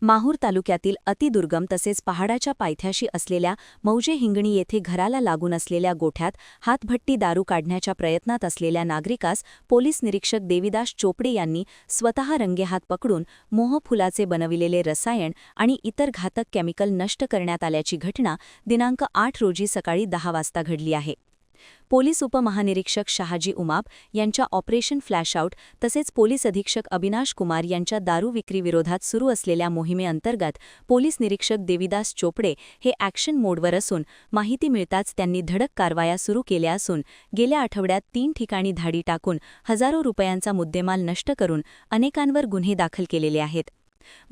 माहूर तालुक्यातील अतिदुर्गम तसेच पहाडाच्या पायथ्याशी असलेल्या मौजे हिंगणी येथे घराला लागून असलेल्या गोठ्यात हातभट्टी दारू काढण्याच्या प्रयत्नात असलेल्या नागरिकास पोलीस निरीक्षक देविदास चोपडे यांनी स्वतः रंगेहात पकडून मोहफुलाचे बनविलेले रसायन आणि इतर घातक केमिकल नष्ट करण्यात आल्याची घटना दिनांक 8 रोजी सकाळी 10 वाजता घडली आहे. पोलीस उपमहानिरीक्षक शहाजी उमाप यांच्या ऑपरेशन फ्लॅशआउट तसेच पोलीस अधीक्षक अविनाश कुमार यांच्या दारू विक्रीविरोधात सुरू असलेल्या मोहिमेअंतर्गत पोलीस निरीक्षक देविदास चोपडे हे ॲक्शन मोडवर असून माहिती मिळताच त्यांनी धडक कारवाया सुरू केल्या असून गेल्या आठवड्यात 3 ठिकाणी धाडी टाकून हजारो रुपयांचा मुद्देमाल नष्ट करून अनेकांवर गुन्हे दाखल केलेले आहेत.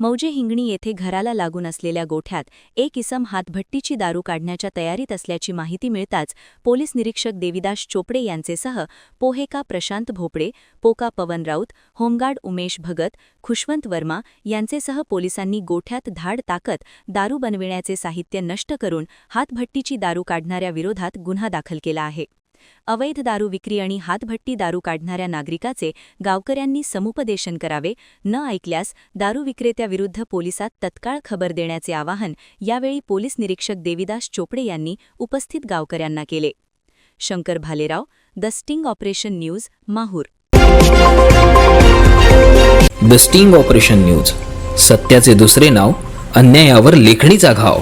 मौजे हिंगणी येथे घराला लागून असलेल्या गोठ्यात एक इसम हातभट्टीची दारू काढण्याच्या तयारीत असल्याची माहिती मिळताच पोलीस निरीक्षक देविदास चोपडे यांचेसह पोहेका प्रशांत भोपळे, पोका पवन राऊत, होमगार्ड उमेश भगत, खुशवंत वर्मा यांचेसह पोलिसांनी गोठ्यात धाड टाकत दारू बनविण्याचे साहित्य नष्ट करून हातभट्टीची दारू काढणाऱ्या विरोधात गुन्हा दाखल केला आहे. अवैध दारू विक्री आणि हातभट्टी दारू काढणाऱ्या नागरिकाचे गावकऱ्यांनी समुपदेशन करावे, न ऐकल्यास दारू विक्रेत्याविरुद्ध पोलिसात तत्काळ खबर देण्याचे आवाहन यावेळी पोलीस निरीक्षक देविदास चोपडे यांनी उपस्थित गावकऱ्यांना केले. Shankar Bhalerao, the Sting Operation News, Mahur. The Sting Operation News, सत्याचे दुसरे नाव, अन्यायावर लेखणीचा घाव.